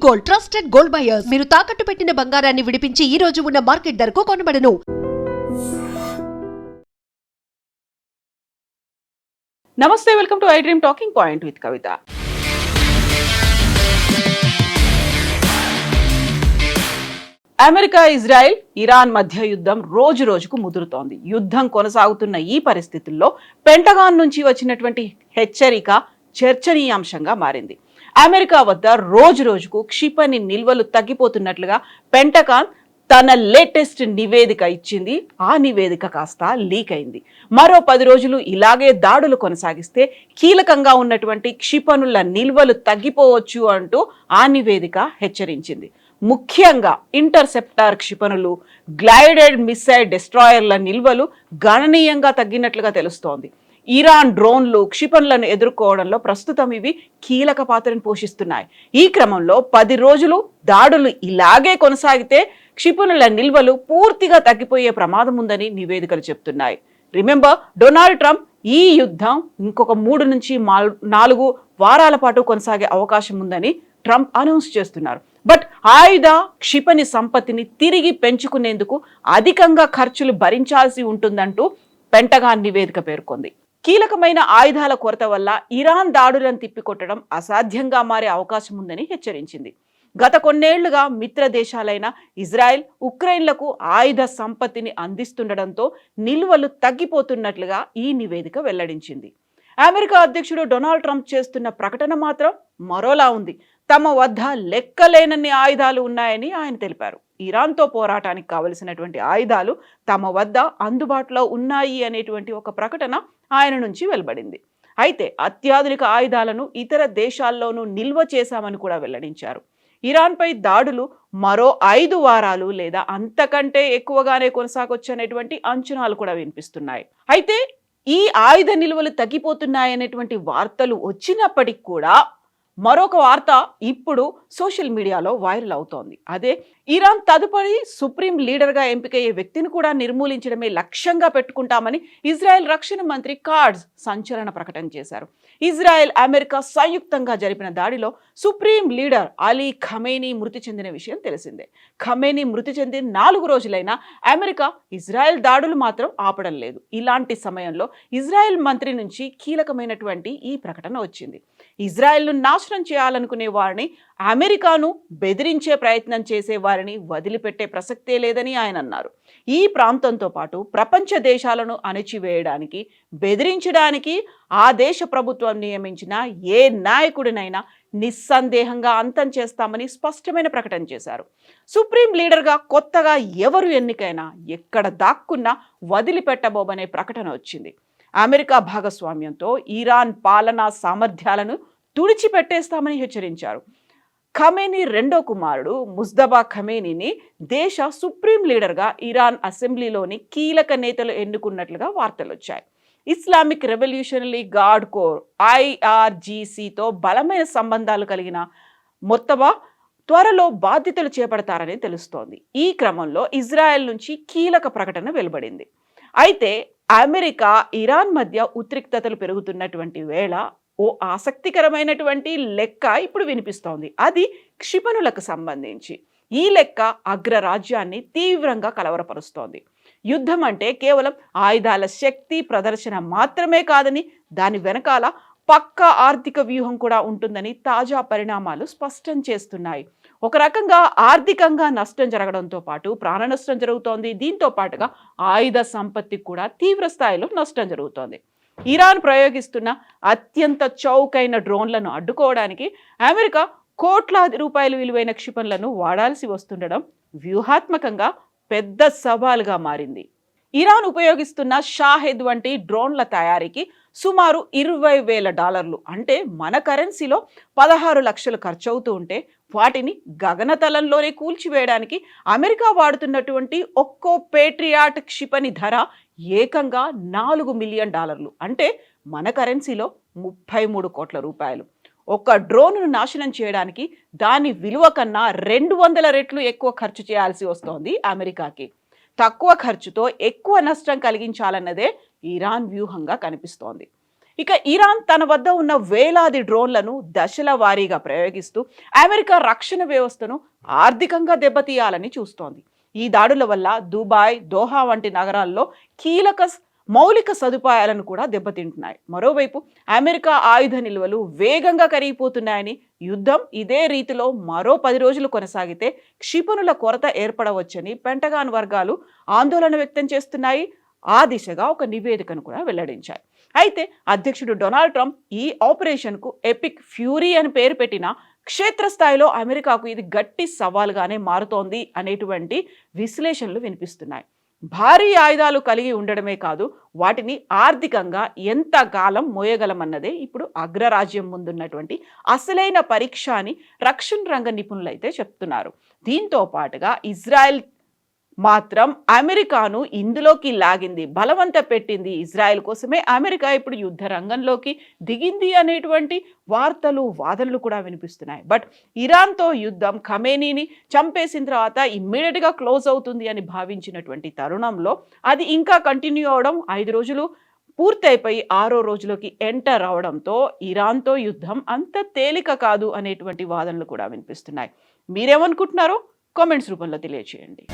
Gold, trusted gold buyers. మీరు తాకట్టు పెట్టిన బంగారాన్ని విడిపించి ఈ రోజు ఉన్న మార్కెట్ ధరకు కొనబడను. నమస్తే, welcome to I dream talking point with Kavitha. America, Israel, Iran మధ్య యుద్ధం రోజు రోజుకు ముదురుతోంది. యుద్ధం కొనసాగుతున్న ఈ పరిస్థితుల్లో పెంటగాన్ నుంచి వచ్చినటువంటి హెచ్చరిక చర్చనీయాంశంగా మారింది. అమెరికా వద్ద రోజు రోజుకు క్షిపణి నిల్వలు తగ్గిపోతున్నట్లుగా పెంటగాన్ తన లేటెస్ట్ నివేదిక ఇచ్చింది. ఆ నివేదిక కాస్త లీక్ అయింది. మరో 10 రోజులు ఇలాగే దాడులు కొనసాగిస్తే కీలకంగా ఉన్నటువంటి క్షిపణుల నిల్వలు తగ్గిపోవచ్చు అంటూ ఆ నివేదిక హెచ్చరించింది. ముఖ్యంగా ఇంటర్సెప్టార్ క్షిపణులు, గ్లైడెడ్ మిస్సైల్ డెస్ట్రాయర్ల నిల్వలు గణనీయంగా తగ్గినట్లుగా తెలుస్తోంది. ఇరాన్ డ్రోన్లు క్షిపణులను ఎదుర్కోవడంలో ప్రస్తుతం ఇవి కీలక పాత్రను పోషిస్తున్నాయి. ఈ క్రమంలో 10 రోజులు దాడులు ఇలాగే కొనసాగితే క్షిపణుల నిల్వలు పూర్తిగా తగ్గిపోయే ప్రమాదం ఉందని నివేదికలు చెప్తున్నాయి. రిమెంబర్, డొనాల్డ్ ట్రంప్ ఈ యుద్ధం ఇంకొక 3 నుంచి 4 వారాల పాటు కొనసాగే అవకాశం ఉందని ట్రంప్ అనౌన్స్ చేస్తున్నారు. బట్ ఆయుధ క్షిపణి సంపత్తిని తిరిగి పెంచుకునేందుకు అధికంగా ఖర్చులు భరించాల్సి ఉంటుందంటూ పెంటగాన్ నివేదిక పేర్కొంది. కీలకమైన ఆయుధాల కొరత వల్ల ఇరాన్ దాడులను తిప్పికొట్టడం అసాధ్యంగా మారే అవకాశం ఉందని హెచ్చరించింది. గత కొన్నేళ్లుగా మిత్ర దేశాలైన ఇజ్రాయెల్, ఉక్రెయిన్లకు ఆయుధ సంపత్తిని అందిస్తుండటంతో నిల్వలు తగ్గిపోతున్నట్లుగా ఈ నివేదిక వెల్లడించింది. అమెరికా అధ్యక్షుడు డొనాల్డ్ ట్రంప్ చేస్తున్న ప్రకటన మాత్రం మరోలా ఉంది. తమ వద్ద లెక్కలేనన్ని ఆయుధాలు ఉన్నాయని ఆయన తెలిపారు. ఇరాన్తో పోరాటానికి కావలసినటువంటి ఆయుధాలు తమ వద్ద అందుబాటులో ఉన్నాయి అనేటువంటి ఒక ప్రకటన ఆయన నుంచి వెలువడింది. అయితే అత్యాధునిక ఆయుధాలను ఇతర దేశాల్లోనూ నిల్వ చేశామని కూడా వెల్లడించారు. ఇరాన్పై దాడులు మరో 5 వారాలు లేదా అంతకంటే ఎక్కువగానే కొనసాగొచ్చనేటువంటి అంచనాలు కూడా వినిపిస్తున్నాయి. అయితే ఈ ఆయుధ నిల్వలు తగ్గిపోతున్నాయనేటువంటి వార్తలు వచ్చినప్పటికీ కూడా మరొక వార్త ఇప్పుడు సోషల్ మీడియాలో వైరల్ అవుతోంది. అదే ఇరాన్ తదుపరి సుప్రీం లీడర్గా ఎంపికయ్యే వ్యక్తిని కూడా నిర్మూలించడమే లక్ష్యంగా పెట్టుకుంటామని ఇజ్రాయెల్ రక్షణ మంత్రి కాట్జ్ సంచలన ప్రకటన చేశారు. ఇజ్రాయెల్, అమెరికా సంయుక్తంగా జరిపిన దాడిలో సుప్రీం లీడర్ అలీ ఖమేనీ మృతి చెందిన విషయం తెలిసిందే. ఖమేనీ మృతి చెంది 4 రోజులైనా అమెరికా, ఇజ్రాయెల్ దాడులు మాత్రం ఆపడం లేదు. ఇలాంటి సమయంలో ఇజ్రాయెల్ మంత్రి నుంచి కీలకమైనటువంటి ఈ ప్రకటన వచ్చింది. ఇజ్రాయెల్ను నాశనం చేయాలనుకునే వారిని, అమెరికాను బెదిరించే ప్రయత్నం చేసే వారిని వదిలిపెట్టే ప్రసక్తే లేదని ఆయన అన్నారు. ఈ ప్రాంతంతో పాటు ప్రపంచ దేశాలను అణచివేయడానికి, బెదిరించడానికి ఆ దేశ ప్రభుత్వం నియమించిన ఏ నాయకుడినైనా నిస్సందేహంగా అంతం చేస్తామని స్పష్టమైన ప్రకటన చేశారు. సుప్రీం లీడర్గా కొత్తగా ఎవరు ఎన్నికైనా, ఎక్కడ దాక్కున్నా వదిలిపెట్టబోమనే ప్రకటన వచ్చింది. అమెరికా భాగస్వామ్యంతో ఇరాన్ పాలనా సామర్థ్యాలను తుడిచిపెట్టేస్తామని హెచ్చరించారు. ఖమేనీ రెండో కుమారుడు ముజ్తబా ఖమేనీని దేశ సుప్రీం లీడర్గా ఇరాన్ అసెంబ్లీలోని కీలక నేతలు ఎన్నుకున్నట్లుగా వార్తలు వచ్చాయి. ఇస్లామిక్ రెవల్యూషనరీ గార్డ్ కోర్ IRGCతో బలమైన సంబంధాలు కలిగిన ముజ్తబా త్వరలో బాధ్యతలు చేపడతారని తెలుస్తోంది. ఈ క్రమంలో ఇజ్రాయెల్ నుంచి కీలక ప్రకటన వెలువడింది. అయితే అమెరికా, ఇరాన్ మధ్య ఉద్రిక్తతలు పెరుగుతున్నటువంటి వేళ ఓ ఆసక్తికరమైనటువంటి లెక్క ఇప్పుడు వినిపిస్తోంది. అది క్షిపణులకు సంబంధించి. ఈ లెక్క అగ్రరాజ్యాన్ని తీవ్రంగా కలవరపరుస్తోంది. యుద్ధం అంటే కేవలం ఆయుధాల శక్తి ప్రదర్శన మాత్రమే కాదని, దాని వెనకాల పక్కా ఆర్థిక వ్యూహం కూడా ఉంటుందని తాజా పరిణామాలు స్పష్టం చేస్తున్నాయి. ఒక రకంగా ఆర్థికంగా నష్టం జరగడంతో పాటు ప్రాణ నష్టం జరుగుతోంది. దీంతో పాటుగా ఆయుధ సంపత్తికి కూడా తీవ్ర స్థాయిలో నష్టం జరుగుతోంది. ఇరాన్ ప్రయోగిస్తున్న అత్యంత చౌకైన డ్రోన్లను అడ్డుకోవడానికి అమెరికా కోట్లాది రూపాయల విలువైన క్షిపణులను వాడాల్సి వస్తుండడం వ్యూహాత్మకంగా పెద్ద సవాలుగా మారింది. ఇరాన్ ఉపయోగిస్తున్న షాహెద్ వంటి డ్రోన్ల తయారీకి సుమారు $20,000 అంటే మన కరెన్సీలో 16 లక్షలు ఖర్చు అవుతూ ఉంటే, వాటిని గగనతలంలోనే కూల్చివేయడానికి అమెరికా వాడుతున్నటువంటి ఒక్కో పేట్రియాట్ క్షిపణి ధర ఏకంగా $4 మిలియన్ అంటే మన కరెన్సీలో 33 కోట్ల రూపాయలు. ఒక డ్రోన్ను నాశనం చేయడానికి దాని విలువ కన్నా 200 రెట్లు ఎక్కువ ఖర్చు చేయాల్సి వస్తోంది అమెరికాకి. తక్కువ ఖర్చుతో ఎక్కువ నష్టం కలిగించాలన్నదే ఇరాన్ వ్యూహంగా కనిపిస్తోంది. ఇక ఇరాన్ తన వద్ద ఉన్న వేలాది డ్రోన్లను దశల వారీగా ప్రయోగిస్తూ అమెరికా రక్షణ వ్యవస్థను ఆర్థికంగా దెబ్బతీయాలని చూస్తోంది. ఈ దాడుల వల్ల దుబాయ్, దోహా వంటి నగరాల్లో కీలక మౌలిక సదుపాయాలను కూడా దెబ్బతింటున్నాయి. మరోవైపు అమెరికా ఆయుధ నిల్వలు వేగంగా కరిగిపోతున్నాయని, యుద్ధం ఇదే రీతిలో మరో 10 రోజులు కొనసాగితే క్షిపణుల కొరత ఏర్పడవచ్చని పెంటగాన్ వర్గాలు ఆందోళన వ్యక్తం చేస్తున్నాయి. ఆ దిశగా ఒక నివేదికను కూడా వెల్లడించాయి. అయితే అధ్యక్షుడు డొనాల్డ్ ట్రంప్ ఈ ఆపరేషన్కు ఎపిక్ ఫ్యూరీ అని పేరు పెట్టిన క్షేత్రస్థాయిలో అమెరికాకు ఇది గట్టి సవాల్గానే మారుతోంది అనేటువంటి విశ్లేషణలు వినిపిస్తున్నాయి. భారీ ఆయుధాలు కలిగి ఉండడమే కాదు, వాటిని ఆర్థికంగా ఎంత కాలం మోయగలమన్నదే ఇప్పుడు అగ్రరాజ్యం ముందున్నటువంటి అసలైన పరీక్ష అని రక్షణ రంగ నిపుణులు అయితే చెప్తున్నారు. దీంతో పాటుగా ఇజ్రాయెల్ మాత్రం అమెరికాను ఇందులోకి లాగింది, బలవంత పెట్టింది. ఇజ్రాయెల్ కోసమే అమెరికా ఇప్పుడు యుద్ధ రంగంలోకి దిగింది అనేటువంటి వార్తలు, వాదనలు కూడా వినిపిస్తున్నాయి. బట్ ఇరాన్తో యుద్ధం ఖమేనీని చంపేసిన తర్వాత ఇమ్మీడియట్గా క్లోజ్ అవుతుంది అని భావించినటువంటి తరుణంలో అది ఇంకా కంటిన్యూ అవడం, 5 రోజులు పూర్తయిపోయి 6వ రోజులోకి ఎంటర్ అవడంతో ఇరాన్తో యుద్ధం అంత తేలిక కాదు అనేటువంటి వాదనలు కూడా వినిపిస్తున్నాయి. మీరేమనుకుంటున్నారో కామెంట్స్ రూపంలో తెలియజేయండి.